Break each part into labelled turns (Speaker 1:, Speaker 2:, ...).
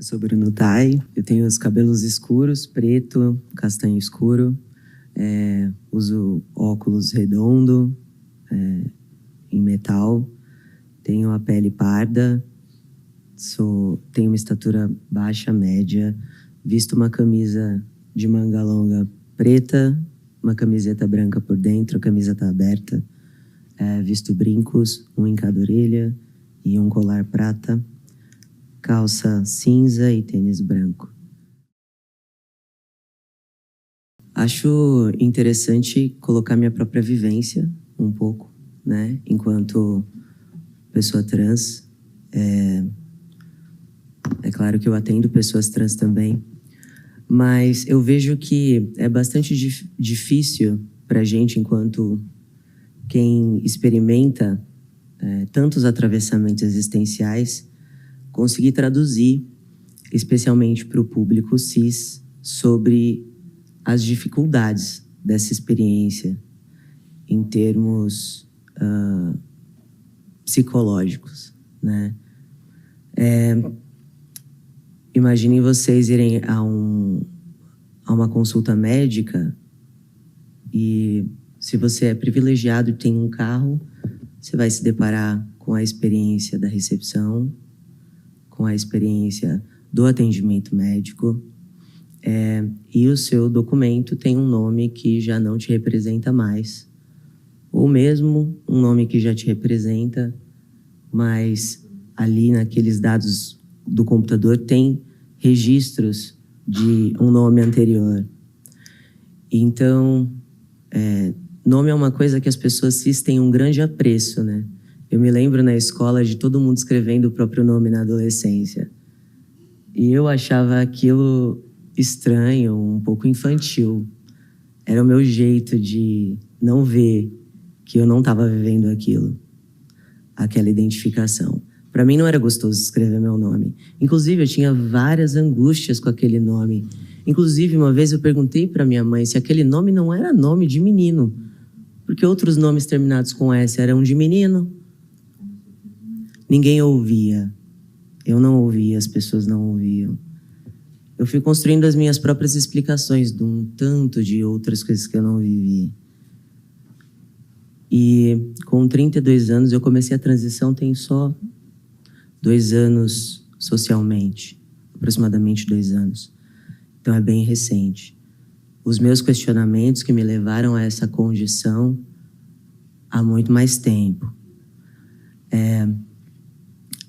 Speaker 1: Eu sou Bruno Tai, eu tenho os cabelos escuros, preto, castanho escuro, uso óculos redondo, em metal, tenho a pele parda, tenho uma estatura baixa, média, visto uma camisa de manga longa preta, uma camiseta branca por dentro, a camisa está aberta, visto brincos, um em cada orelha e um colar prata, calça cinza e tênis branco. Acho interessante colocar minha própria vivência um pouco, né? Enquanto pessoa trans. É claro que eu atendo pessoas trans também, mas eu vejo que é bastante difícil para a gente, enquanto quem experimenta tantos atravessamentos existenciais, conseguir traduzir, especialmente para o público cis, sobre as dificuldades dessa experiência em termos psicológicos, né? Imaginem vocês irem a uma consulta médica e, se você é privilegiado e tem um carro, você vai se deparar com a experiência da recepção, com a experiência do atendimento médico, e o seu documento tem um nome que já não te representa mais, ou mesmo um nome que já te representa, mas ali naqueles dados do computador tem registros de um nome anterior. Então, nome é uma coisa que as pessoas cis têm um grande apreço, né? Eu me lembro na escola de todo mundo escrevendo o próprio nome na adolescência. E eu achava aquilo estranho, um pouco infantil. Era o meu jeito de não ver que eu não estava vivendo aquilo, aquela identificação. Para mim não era gostoso escrever meu nome. Inclusive, eu tinha várias angústias com aquele nome. Inclusive, uma vez eu perguntei para minha mãe se aquele nome não era nome de menino, porque outros nomes terminados com S eram de menino. Ninguém ouvia. Eu não ouvia, as pessoas não ouviam. Eu fui construindo as minhas próprias explicações de um tanto de outras coisas que eu não vivi. E com 32 anos eu comecei a transição, tem só 2 anos socialmente, aproximadamente 2 anos. Então é bem recente. Os meus questionamentos que me levaram a essa condição há muito mais tempo.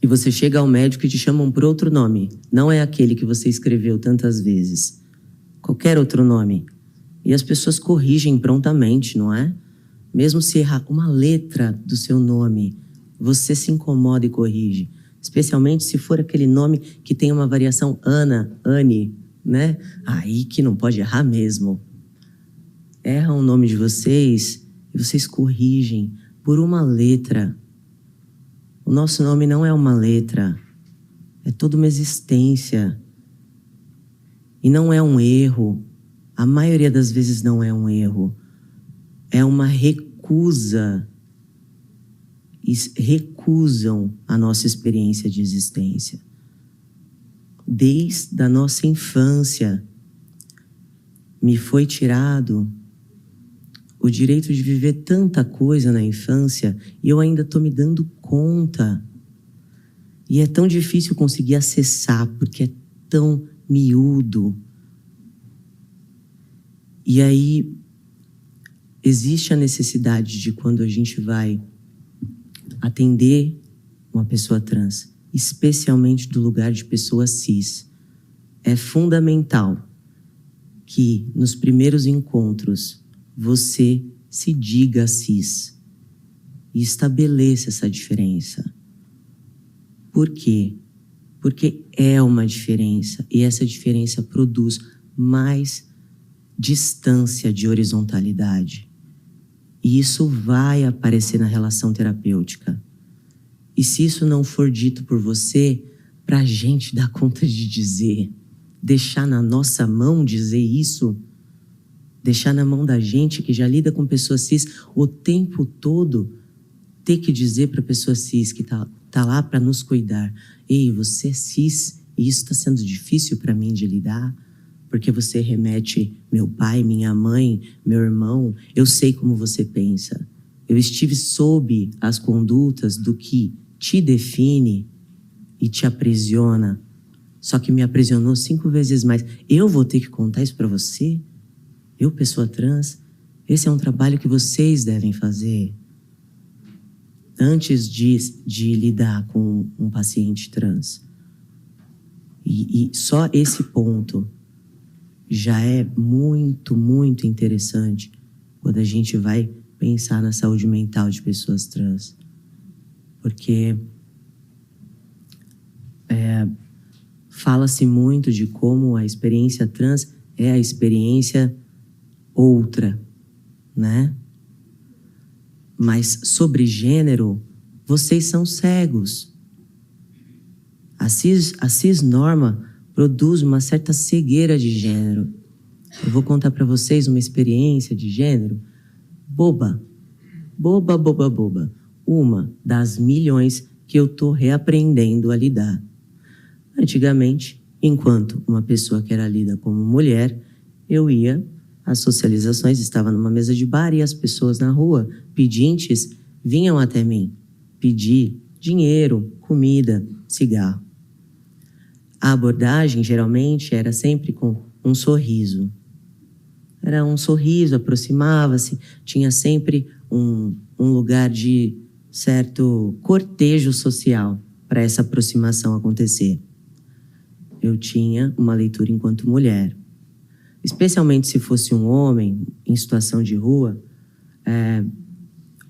Speaker 1: E você chega ao médico e te chamam por outro nome. Não é aquele que você escreveu tantas vezes. Qualquer outro nome. E as pessoas corrigem prontamente, não é? Mesmo se errar uma letra do seu nome, você se incomoda e corrige. Especialmente se for aquele nome que tem uma variação Ana, Anne, né? Aí que não pode errar mesmo. Erram o nome de vocês e vocês corrigem por uma letra. O nosso nome não é uma letra, é toda uma existência. E não é um erro, a maioria das vezes não é um erro, é uma recusa. Recusam a nossa experiência de existência. Desde a nossa infância, me foi tirado o direito de viver tanta coisa na infância e eu ainda estou me dando conta. E é tão difícil conseguir acessar, porque é tão miúdo. E aí, existe a necessidade de, quando a gente vai atender uma pessoa trans, especialmente do lugar de pessoa cis, é fundamental que nos primeiros encontros você se diga cis e estabeleça essa diferença. Por quê? Porque é uma diferença e essa diferença produz mais distância de horizontalidade. E isso vai aparecer na relação terapêutica. E se isso não for dito por você, para a gente dar conta de dizer, deixar na nossa mão dizer isso, deixar na mão da gente que já lida com pessoas cis o tempo todo, ter que dizer para a pessoa cis que tá lá para nos cuidar: ei, você é cis E isso está sendo difícil para mim de lidar, porque você remete meu pai, minha mãe, meu irmão. Eu sei como você pensa. Eu estive sob as condutas do que te define e te aprisiona. Só que me aprisionou 5 vezes mais. Eu vou ter que contar isso para você? Eu, pessoa trans? Esse é um trabalho que vocês devem fazer antes de lidar com um paciente trans. E só esse ponto já é muito, muito interessante quando a gente vai pensar na saúde mental de pessoas trans. Porque fala-se muito de como a experiência trans é a experiência outra, né? Mas sobre gênero, vocês são cegos. A cisnorma produz uma certa cegueira de gênero. Eu vou contar para vocês uma experiência de gênero boba. Boba, boba, boba. Uma das milhões que eu tô reaprendendo a lidar. Antigamente, enquanto uma pessoa que era lida como mulher, eu ia às socializações, estava numa mesa de bar e as pessoas na rua, pedintes, vinham até mim pedir dinheiro, comida, cigarro. A abordagem, geralmente, era sempre com um sorriso. Era um sorriso, aproximava-se, tinha sempre um lugar de certo cortejo social para essa aproximação acontecer. Eu tinha uma leitura enquanto mulher. Especialmente se fosse um homem em situação de rua,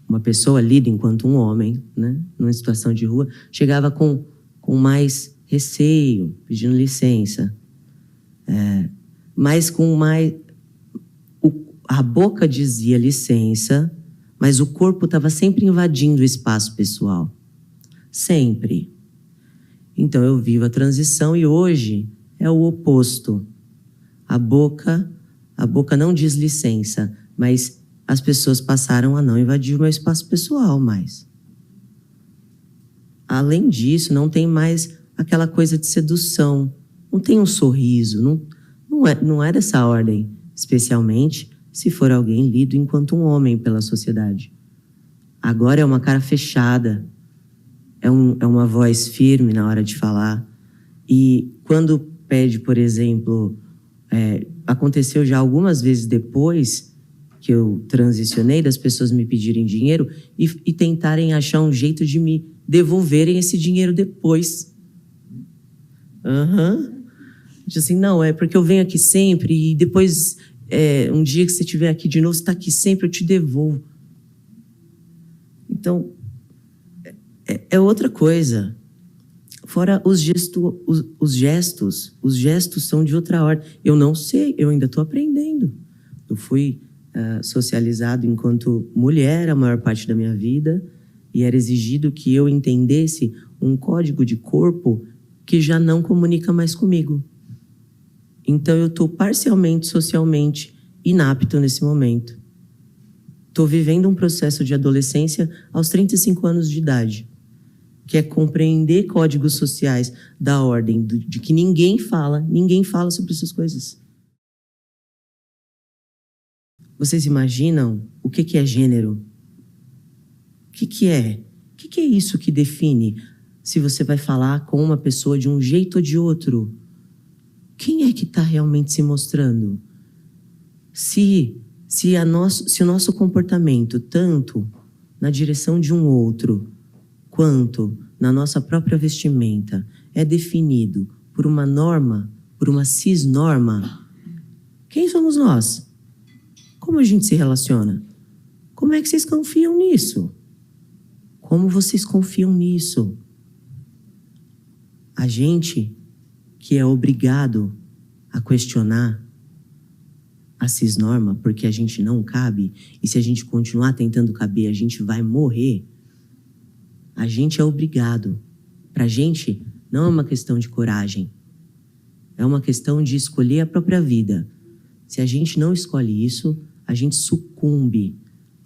Speaker 1: uma pessoa lida enquanto um homem, né, numa situação de rua, chegava com mais receio, pedindo licença. Mas com mais... A boca dizia licença, mas o corpo estava sempre invadindo o espaço pessoal. Sempre. Então eu vivo a transição e hoje é o oposto. A boca não diz licença, mas as pessoas passaram a não invadir o meu espaço pessoal mais. Além disso, não tem mais aquela coisa de sedução, não tem um sorriso, não é dessa ordem, especialmente se for alguém lido enquanto um homem pela sociedade. Agora é uma cara fechada, é uma voz firme na hora de falar. E quando pede, por exemplo, aconteceu já algumas vezes depois que eu transicionei, das pessoas me pedirem dinheiro e tentarem achar um jeito de me devolverem esse dinheiro depois. Assim, não, é porque eu venho aqui sempre e depois, um dia que você estiver aqui de novo, você está aqui sempre, eu te devolvo. Então, é outra coisa. Fora os gestos são de outra ordem. Eu não sei, eu ainda estou aprendendo. Eu fui socializado enquanto mulher a maior parte da minha vida e era exigido que eu entendesse um código de corpo que já não comunica mais comigo. Então eu estou parcialmente, socialmente inapto nesse momento. Estou vivendo um processo de adolescência aos 35 anos de idade, que é compreender códigos sociais da ordem de que ninguém fala sobre essas coisas. Vocês imaginam o que é gênero? O que é? O que é isso que define se você vai falar com uma pessoa de um jeito ou de outro? Quem é que está realmente se mostrando? Se o nosso comportamento, tanto na direção de um outro, quanto na nossa própria vestimenta, é definido por uma norma, por uma cisnorma, quem somos nós? Como a gente se relaciona? Como é que vocês confiam nisso? Como vocês confiam nisso? A gente que é obrigado a questionar a cisnorma porque a gente não cabe, e se a gente continuar tentando caber, a gente vai morrer. A gente é obrigado. Pra gente, não é uma questão de coragem. É uma questão de escolher a própria vida. Se a gente não escolhe isso, a gente sucumbe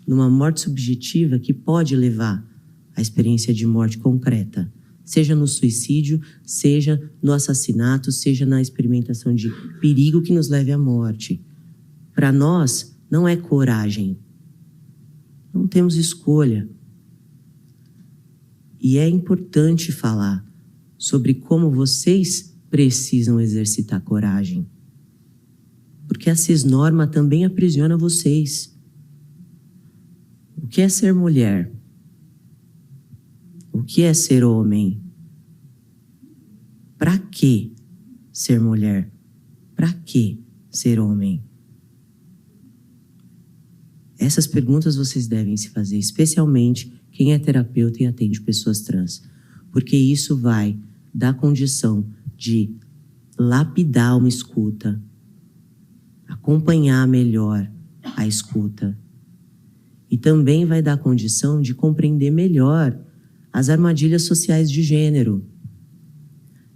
Speaker 1: numa morte subjetiva que pode levar à experiência de morte concreta. Seja no suicídio, seja no assassinato, seja na experimentação de perigo que nos leve à morte. Para nós, não é coragem. Não temos escolha. E é importante falar sobre como vocês precisam exercitar coragem. Porque a cisnorma também aprisiona vocês. O que é ser mulher? O que é ser homem? Para que ser mulher? Para que ser homem? Essas perguntas vocês devem se fazer, especialmente quem é terapeuta e atende pessoas trans. Porque isso vai dar condição de lapidar uma escuta, acompanhar melhor a escuta. E também vai dar condição de compreender melhor as armadilhas sociais de gênero.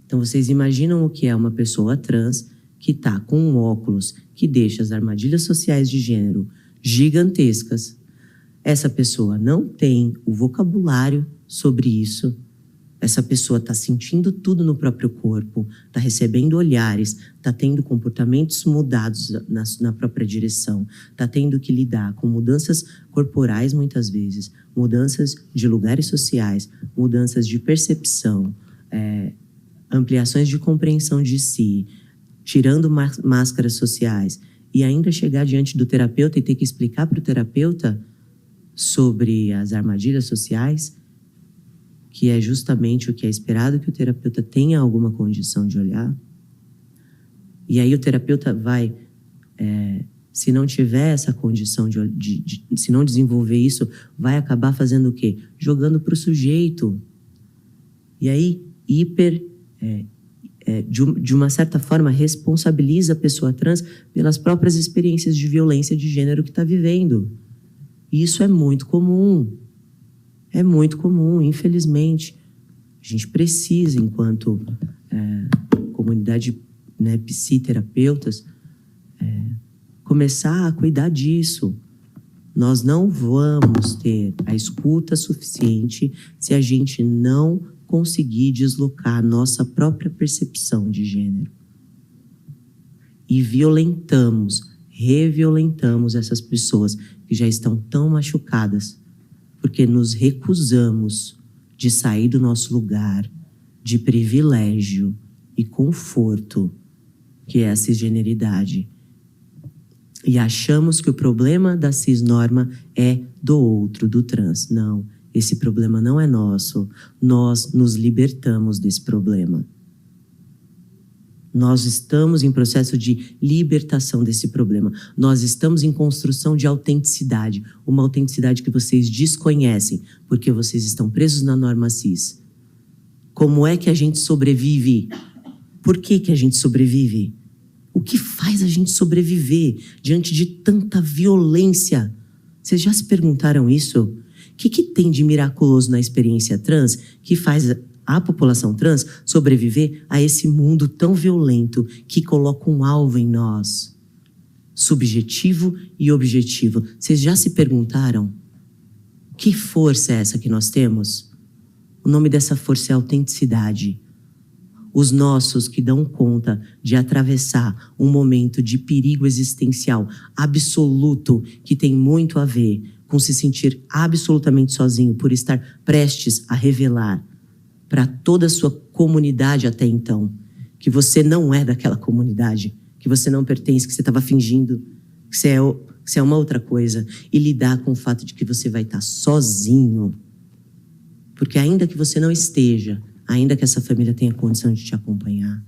Speaker 1: Então vocês imaginam o que é uma pessoa trans que está com um óculos que deixa as armadilhas sociais de gênero gigantescas. Essa pessoa não tem o vocabulário sobre isso. Essa pessoa está sentindo tudo no próprio corpo, está recebendo olhares, está tendo comportamentos mudados na própria direção, está tendo que lidar com mudanças corporais muitas vezes, mudanças de lugares sociais, mudanças de percepção, ampliações de compreensão de si, tirando máscaras sociais, e ainda chegar diante do terapeuta e ter que explicar para o terapeuta sobre as armadilhas sociais, que é justamente o que é esperado que o terapeuta tenha alguma condição de olhar. E aí o terapeuta vai, se não tiver essa condição se não desenvolver isso, vai acabar fazendo o quê? Jogando para o sujeito. E aí, de uma certa forma, responsabiliza a pessoa trans pelas próprias experiências de violência de gênero que está vivendo. E isso é muito comum. É muito comum, infelizmente. A gente precisa, enquanto comunidade, psiterapeutas, começar a cuidar disso. Nós não vamos ter a escuta suficiente se a gente não conseguir deslocar a nossa própria percepção de gênero. E reviolentamos essas pessoas que já estão tão machucadas, porque nos recusamos de sair do nosso lugar de privilégio e conforto, que é a cisgeneridade. E achamos que o problema da cisnorma é do outro, do trans. Não, esse problema não é nosso. Nós nos libertamos desse problema. Nós estamos em processo de libertação desse problema. Nós estamos em construção de autenticidade. Uma autenticidade que vocês desconhecem, porque vocês estão presos na norma cis. Como é que a gente sobrevive? Por que a gente sobrevive? O que faz a gente sobreviver diante de tanta violência? Vocês já se perguntaram isso? O que tem de miraculoso na experiência trans que faz a população trans sobreviver a esse mundo tão violento que coloca um alvo em nós? Subjetivo e objetivo. Vocês já se perguntaram? Que força é essa que nós temos? O nome dessa força é autenticidade. Os nossos que dão conta de atravessar um momento de perigo existencial absoluto que tem muito a ver com se sentir absolutamente sozinho por estar prestes a revelar para toda a sua comunidade até então que você não é daquela comunidade, que você não pertence, que você estava fingindo, que você é uma outra coisa, e lidar com o fato de que você vai estar sozinho. Porque ainda que você não esteja, ainda que essa família tenha condição de te acompanhar,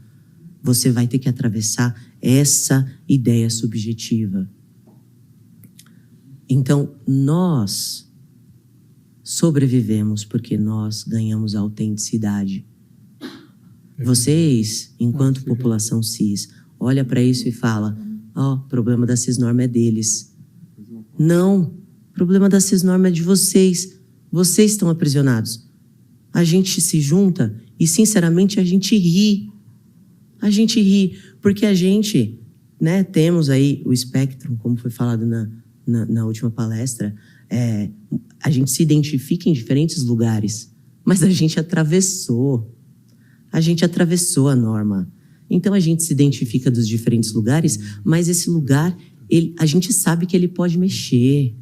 Speaker 1: você vai ter que atravessar essa ideia subjetiva. Então, nós sobrevivemos porque nós ganhamos a autenticidade. Vocês, enquanto população cis, olha para isso e fala: o problema da cisnorma é deles. Não, o problema da cisnorma é de vocês. Vocês estão aprisionados. A gente se junta e, sinceramente, a gente ri. A gente ri, porque a gente, temos aí o espectro, como foi falado na última palestra, a gente se identifica em diferentes lugares Mas a gente atravessou. A gente atravessou a norma. Então a gente se identifica dos diferentes lugares, mas esse lugar, a gente sabe que ele pode mexer.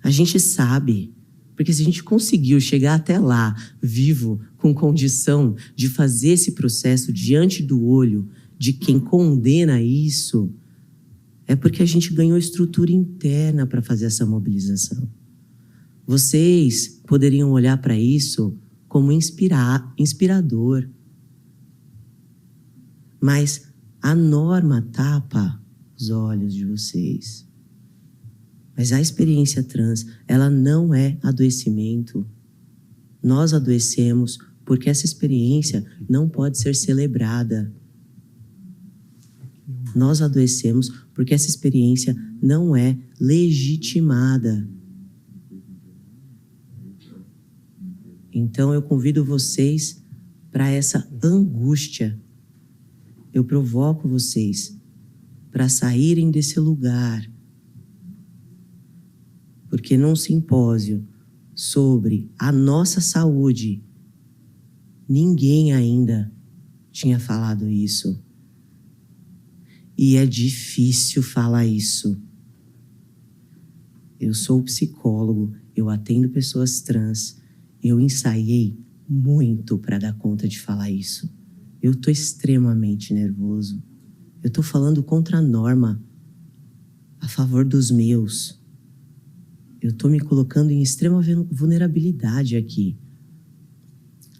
Speaker 1: A gente sabe. Porque se a gente conseguiu chegar até lá, vivo, com condição de fazer esse processo diante do olho de quem condena isso, é porque a gente ganhou estrutura interna para fazer essa mobilização. Vocês poderiam olhar para isso como inspirador. Mas a norma tapa os olhos de vocês. Mas a experiência trans, ela não é adoecimento. Nós adoecemos porque essa experiência não pode ser celebrada. Nós adoecemos porque essa experiência não é legitimada. Então eu convido vocês para essa angústia. Eu provoco vocês para saírem desse lugar. Porque num simpósio sobre a nossa saúde, ninguém ainda tinha falado isso. E é difícil falar isso. Eu sou psicólogo, eu atendo pessoas trans, eu ensaiei muito para dar conta de falar isso. Eu tô extremamente nervoso. Eu tô falando contra a norma, a favor dos meus. Eu tô me colocando em extrema vulnerabilidade aqui.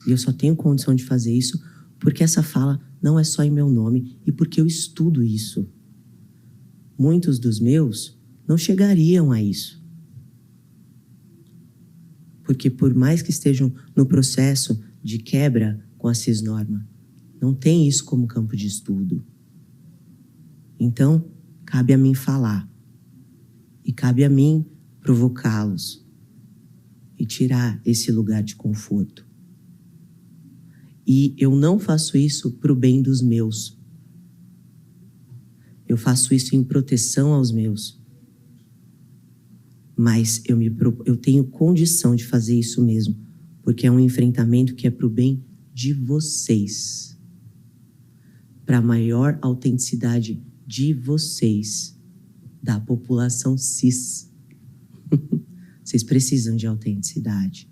Speaker 1: E eu só tenho condição de fazer isso porque essa fala não é só em meu nome e porque eu estudo isso. Muitos dos meus não chegariam a isso. Porque por mais que estejam no processo de quebra com a cisnorma, não tem isso como campo de estudo. Então, cabe a mim falar. E cabe a mim provocá-los. E tirar esse lugar de conforto. E eu não faço isso para o bem dos meus. Eu faço isso em proteção aos meus. Mas eu tenho condição de fazer isso mesmo. Porque é um enfrentamento que é para o bem de vocês. Para a maior autenticidade de vocês. Da população cis. Vocês precisam de autenticidade.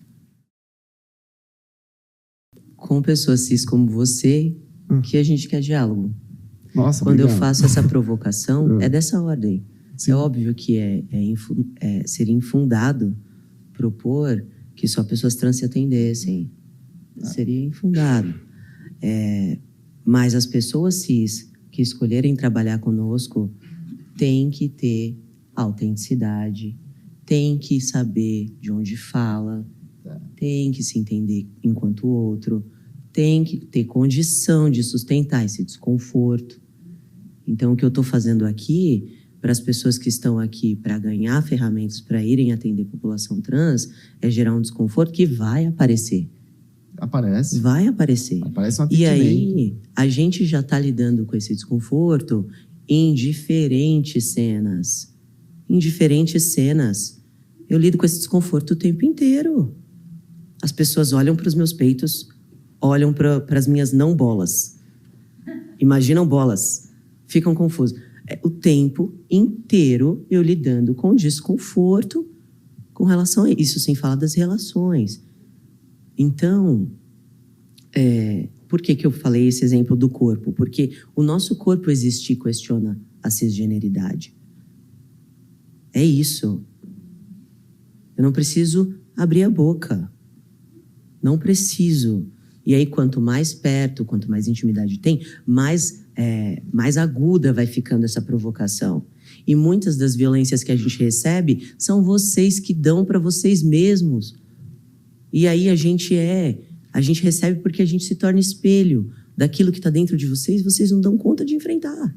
Speaker 1: Com pessoas cis como você, que a gente quer diálogo.
Speaker 2: Nossa,
Speaker 1: Quando
Speaker 2: obrigado.
Speaker 1: eu faço essa provocação, é dessa ordem.
Speaker 2: Sim.
Speaker 1: É óbvio que seria infundado propor que só pessoas trans se atendessem. Seria infundado. Mas as pessoas cis que escolherem trabalhar conosco têm que ter autenticidade, têm que saber de onde fala, tem que se entender enquanto outro, tem que ter condição de sustentar esse desconforto. Então, o que eu estou fazendo aqui, para as pessoas que estão aqui para ganhar ferramentas para irem atender a população trans, é gerar um desconforto que vai aparecer.
Speaker 2: Aparece.
Speaker 1: Vai aparecer.
Speaker 2: Aparece um
Speaker 1: E
Speaker 2: atendimento.
Speaker 1: aí, a gente já está lidando com esse desconforto em diferentes cenas. Em diferentes cenas. Eu lido com esse desconforto o tempo inteiro. As pessoas olham para os meus peitos, olham para as minhas não bolas. Imaginam bolas. Ficam confusos. O tempo inteiro eu lidando com desconforto com relação a isso, sem falar das relações. Então, por que eu falei esse exemplo do corpo? Porque o nosso corpo existir questiona a cisgeneridade. É isso. Eu não preciso abrir a boca. Não preciso. E aí, quanto mais perto, quanto mais intimidade tem, mais aguda vai ficando essa provocação. E muitas das violências que a gente recebe são vocês que dão para vocês mesmos. E aí a gente recebe porque a gente se torna espelho daquilo que está dentro de vocês, vocês não dão conta de enfrentar.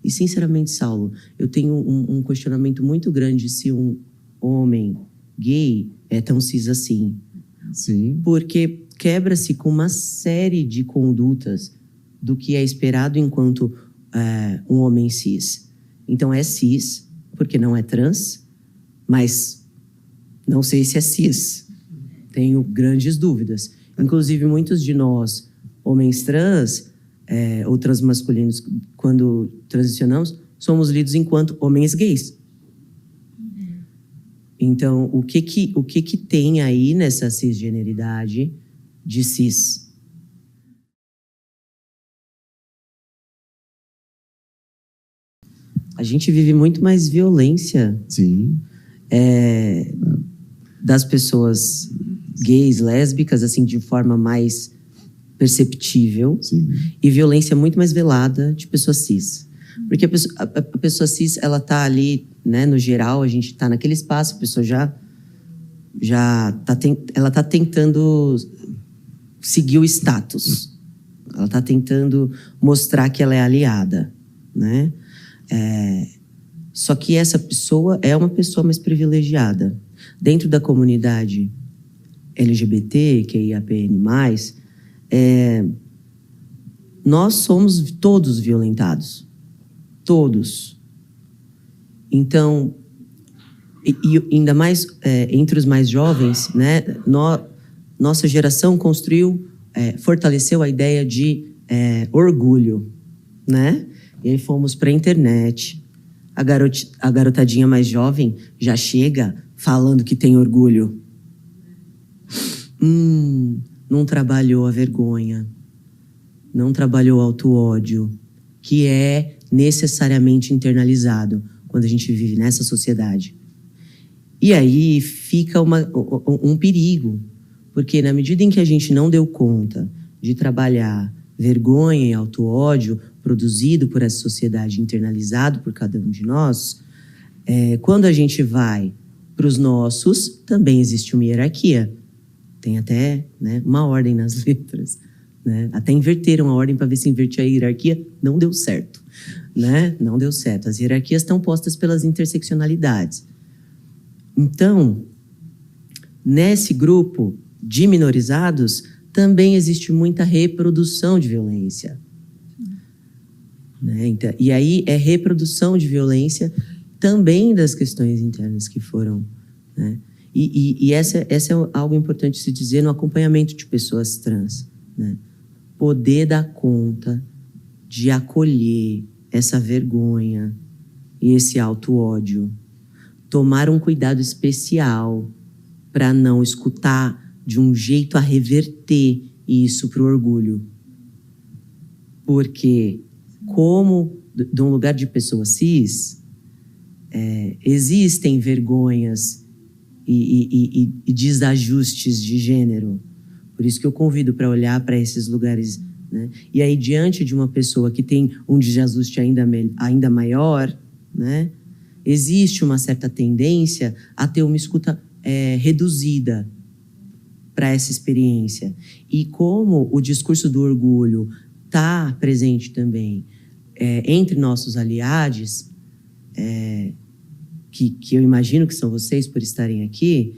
Speaker 1: E, sinceramente, Saulo, eu tenho um questionamento muito grande se um homem gay é tão cis assim.
Speaker 2: Sim.
Speaker 1: Porque quebra-se com uma série de condutas do que é esperado enquanto um homem cis. Então é cis, porque não é trans, mas não sei se é cis. tenho grandes dúvidas. Inclusive, muitos de nós, homens trans, ou transmasculinos, quando transicionamos, somos lidos enquanto homens gays. Então, o que tem aí nessa cisgeneridade de cis? A gente vive muito mais violência.
Speaker 2: Sim.
Speaker 1: Das pessoas gays, lésbicas, assim, de forma mais perceptível.
Speaker 2: Sim.
Speaker 1: E violência muito mais velada de pessoas cis. Porque a pessoa cis, ela tá ali, né, no geral, a gente tá naquele espaço, a pessoa ela tá tentando seguir o status. Ela tá tentando mostrar que ela é aliada, né? Só que essa pessoa é uma pessoa mais privilegiada. Dentro da comunidade LGBT, QIAPN+, nós somos todos violentados. Todos. Então, e ainda mais entre os mais jovens, né, nossa geração construiu, fortaleceu a ideia de orgulho, né? E aí fomos para a internet. A garotadinha mais jovem já chega falando que tem orgulho. Não trabalhou a vergonha. Não trabalhou o auto-ódio, que é necessariamente internalizado quando a gente vive nessa sociedade. E aí fica um perigo, porque na medida em que a gente não deu conta de trabalhar vergonha e auto-ódio produzido por essa sociedade, internalizado por cada um de nós, quando a gente vai para os nossos, também existe uma hierarquia. Tem até, né, uma ordem nas letras. Né? Até inverteram a ordem para ver se invertia a hierarquia. Não deu certo. Né? Não deu certo. As hierarquias estão postas pelas interseccionalidades. Então, nesse grupo de minorizados, também existe muita reprodução de violência. Né? Então, e aí é reprodução de violência também das questões internas que foram... Né? E essa é algo importante se dizer no acompanhamento de pessoas trans. Né? Poder dar conta de acolher essa vergonha e esse auto-ódio. Tomar um cuidado especial para não escutar de um jeito a reverter isso para o orgulho. Porque, como de um lugar de pessoa cis, existem vergonhas e desajustes de gênero. Por isso que eu convido para olhar para esses lugares. Né? E aí, diante de uma pessoa que tem um desajuste ainda maior, né, existe uma certa tendência a ter uma escuta reduzida para essa experiência. E como o discurso do orgulho está presente também entre nossos aliados, que eu imagino que são vocês por estarem aqui,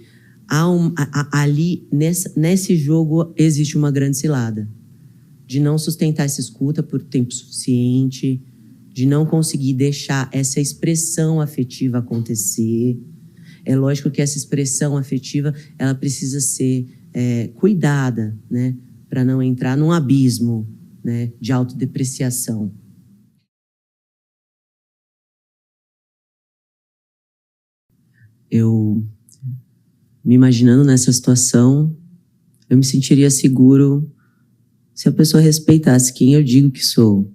Speaker 1: ali, nesse jogo, existe uma grande cilada. De não sustentar essa escuta por tempo suficiente, de não conseguir deixar essa expressão afetiva acontecer. É lógico que essa expressão afetiva, ela precisa ser cuidada, né, para não entrar num abismo, né, de autodepreciação. Eu, me imaginando nessa situação, eu me sentiria seguro se a pessoa respeitasse quem eu digo que sou,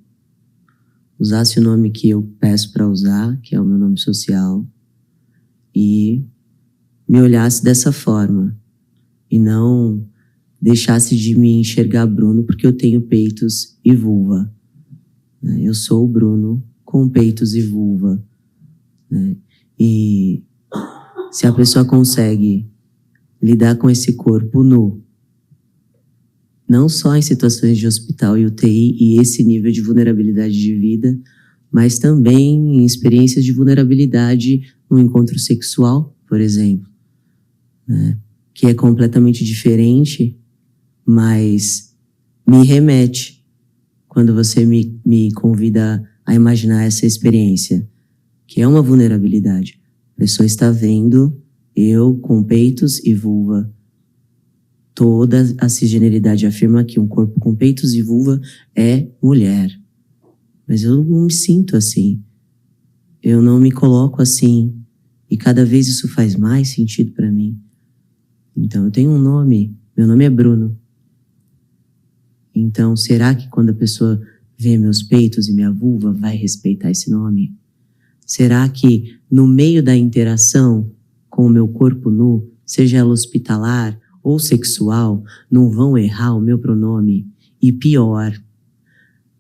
Speaker 1: usasse o nome que eu peço para usar, que é o meu nome social, e me olhasse dessa forma, e não deixasse de me enxergar Bruno porque eu tenho peitos e vulva. Eu sou o Bruno com peitos e vulva. E se a pessoa consegue lidar com esse corpo nu, não só em situações de hospital e UTI e esse nível de vulnerabilidade de vida, mas também em experiências de vulnerabilidade no encontro sexual, por exemplo, né? Que é completamente diferente, mas me remete quando você me convida a imaginar essa experiência, que é uma vulnerabilidade. A pessoa está vendo eu com peitos e vulva, Toda a cisgeneridade afirma que um corpo com peitos e vulva é mulher. Mas eu não me sinto assim. Eu não me coloco assim. E cada vez isso faz mais sentido para mim. Então, eu tenho um nome. Meu nome é Bruno. Então, será que quando a pessoa vê meus peitos e minha vulva, vai respeitar esse nome? Será que no meio da interação com o meu corpo nu, seja ela hospitalar ou sexual, não vão errar o meu pronome? E pior,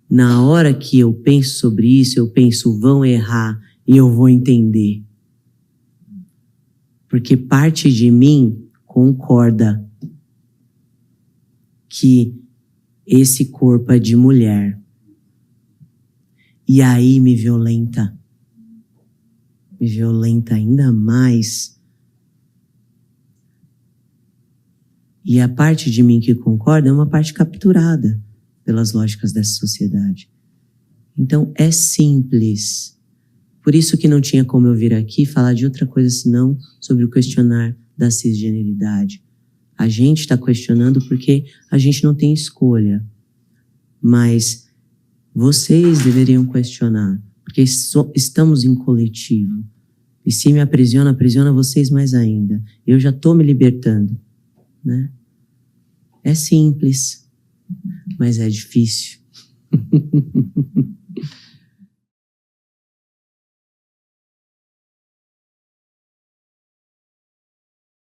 Speaker 1: na hora que eu penso sobre isso, eu penso, vão errar e eu vou entender. Porque parte de mim concorda que esse corpo é de mulher. E aí me violenta. Me violenta ainda mais. E a parte de mim que concorda é uma parte capturada pelas lógicas dessa sociedade. Então é simples. Por isso que não tinha como eu vir aqui falar de outra coisa senão sobre o questionar da cisgeneridade. A gente está questionando porque a gente não tem escolha. Mas vocês deveriam questionar, porque estamos em coletivo. E se me aprisiona, aprisiona vocês mais ainda. Eu já estou me libertando, né? É simples, mas é difícil.